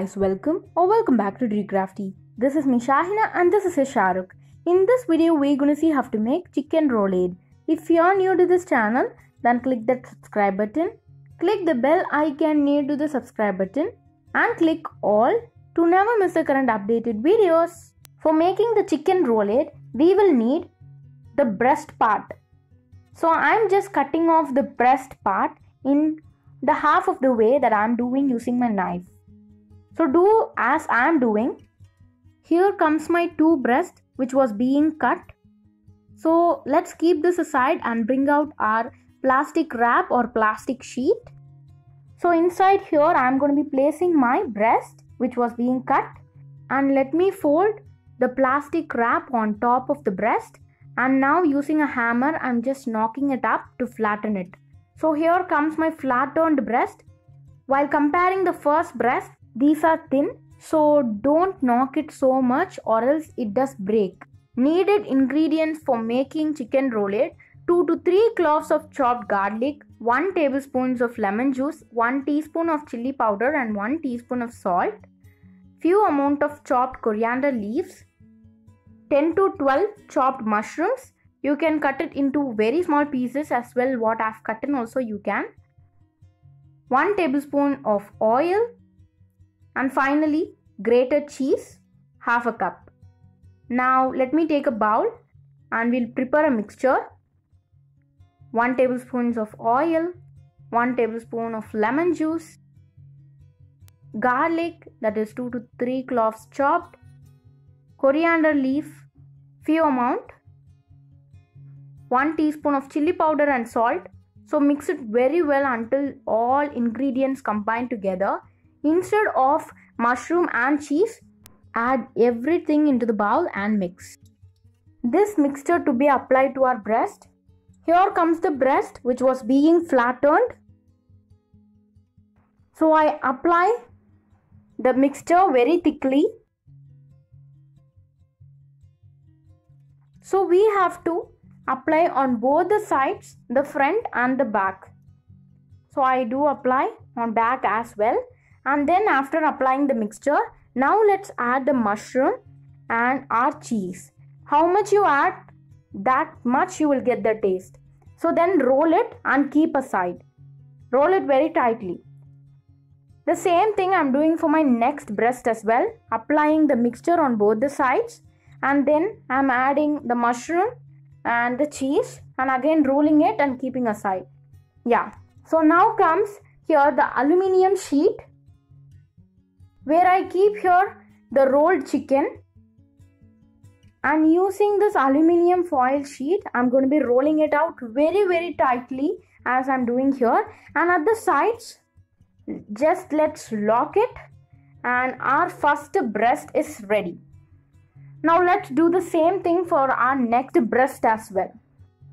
guys, welcome back to Crafty. This is me Shahina and this is Shahrukh. In this video we're gonna see how to make chicken roulade. If you're new to this channel, then click that subscribe button, click the bell icon near to the subscribe button and click all to never miss the current updated videos. For making the chicken roulade, we will need the breast part. So I'm just cutting off the breast part in the half of the way that I'm doing using my knife. So do as I'm doing. Here comes my two breasts which was being cut. So let's keep this aside and bring out our plastic wrap or plastic sheet. So inside here I'm going to be placing my breast which was being cut, and let me fold the plastic wrap on top of the breast, and now using a hammer I'm just knocking it up to flatten it. So here comes my flattened breast. While comparing the first breast, these are thin, so don't knock it so much or else it does break. Needed ingredients for making chicken roulade: 2 to 3 cloves of chopped garlic, 1 tablespoon of lemon juice, 1 teaspoon of chili powder and 1 teaspoon of salt, few amount of chopped coriander leaves, 10 to 12 chopped mushrooms. You can cut it into very small pieces as well, what I've cut in also you can. 1 tablespoon of oil, and finally grated cheese, half a cup. Now let me take a bowl and we'll prepare a mixture. 1 tablespoon of oil, 1 tablespoon of lemon juice, garlic, that is 2 to 3 cloves chopped, coriander leaf, few amount, 1 teaspoon of chili powder and salt. So mix it very well until all ingredients combine together. Instead of mushroom and cheese, add everything into the bowl and mix. This mixture to be applied to our breast. Here comes the breast which was being flattened. So I apply the mixture very thickly. So we have to apply on both the sides, the front and the back. So I do apply on back as well. And then after applying the mixture, now let's add the mushroom and our cheese. How much you add, that much you will get the taste. So then roll it and keep aside. Roll it very tightly. The same thing I'm doing for my next breast as well. Applying the mixture on both the sides, and then I'm adding the mushroom and the cheese and again rolling it and keeping aside. Yeah. So now comes here the aluminium sheet where I keep here the rolled chicken, and using this aluminium foil sheet I'm going to be rolling it out very tightly as I'm doing here, and at the sides just let's lock it, and our first breast is ready. Now let's do the same thing for our next breast as well.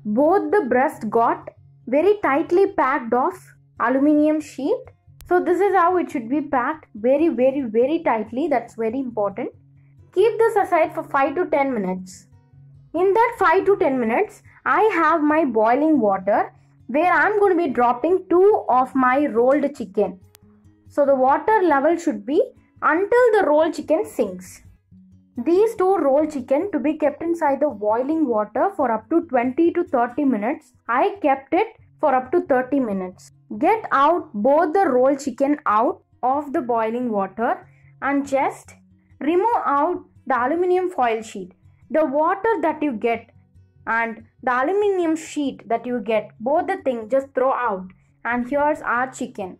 Both the breast got very tightly packed off aluminium sheet. So this is how it should be packed, very tightly. That's very important. Keep this aside for 5 to 10 minutes. In that 5 to 10 minutes, I have my boiling water where I'm going to be dropping 2 of my rolled chicken. So the water level should be until the rolled chicken sinks. These 2 rolled chicken to be kept inside the boiling water for up to 20 to 30 minutes. I kept it for up to 30 minutes. Get out both the rolled chicken out of the boiling water and just remove out the aluminium foil sheet. The water that you get and the aluminium sheet that you get, both the things just throw out, and here's our chicken.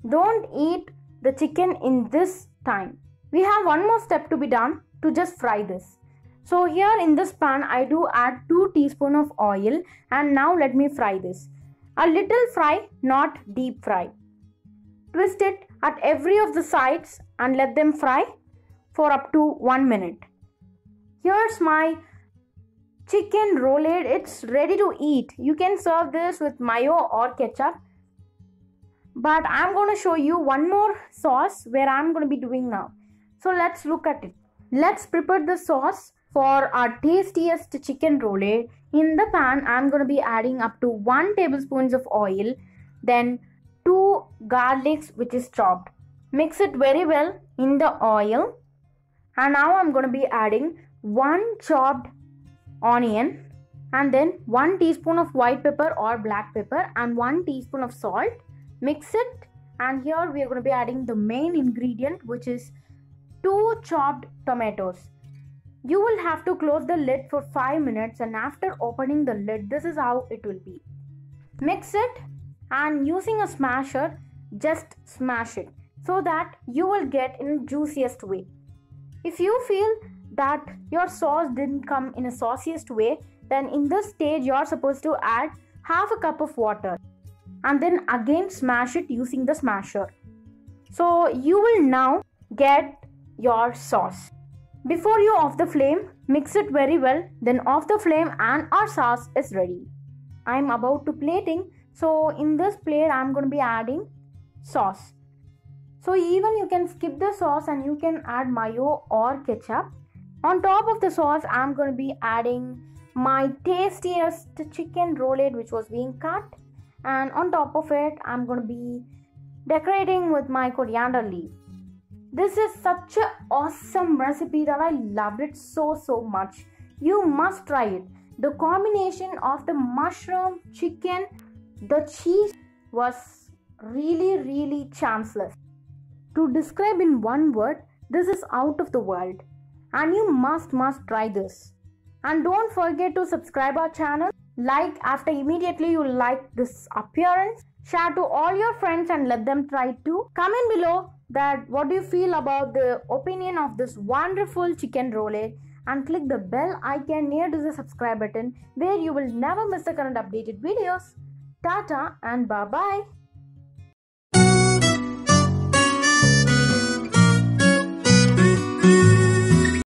Don't eat the chicken in this time. We have one more step to be done to just fry this. So here in this pan I do add 2 teaspoons of oil, and now let me fry this. A little fry, not deep fry. Twist it at every of the sides and let them fry for up to 1 minute. Here's my chicken roulade. It's ready to eat. You can serve this with mayo or ketchup. But I'm going to show you one more sauce where I'm going to be doing now. So let's look at it. Let's prepare the sauce for our tastiest chicken roulade. In the pan, I'm going to be adding up to 1 tablespoon of oil, then 2 garlics which is chopped, Mix it very well in the oil. And now I'm going to be adding 1 chopped onion and then 1 teaspoon of white pepper or black pepper and 1 teaspoon of salt. Mix it, and here we are going to be adding the main ingredient, which is 2 chopped tomatoes. You will have to close the lid for 5 minutes, and after opening the lid, this is how it will be. Mix it, and using a smasher, just smash it so that you will get in juiciest way. If you feel that your sauce didn't come in a sauciest way, then in this stage you are supposed to add half a cup of water and then again smash it using the smasher. So you will now get your sauce. Before you off the flame, mix it very well, then off the flame and our sauce is ready. I am about to plating, so in this plate I am going to be adding sauce. So even you can skip the sauce and you can add mayo or ketchup. On top of the sauce, I am going to be adding my tastiest chicken roulade which was being cut, and on top of it I am going to be decorating with my coriander leaf. This is such an awesome recipe that I loved it so much. You must try it. The combination of the mushroom, chicken, the cheese was really chanceless. To describe in one word, this is out of the world, and you must try this. And don't forget to subscribe our channel, like after immediately you like this appearance, share to all your friends and let them try too. Comment below that what do you feel about the opinion of this wonderful chicken roulade, and click the bell icon near to the subscribe button where you will never miss the current updated videos. Tata and bye bye.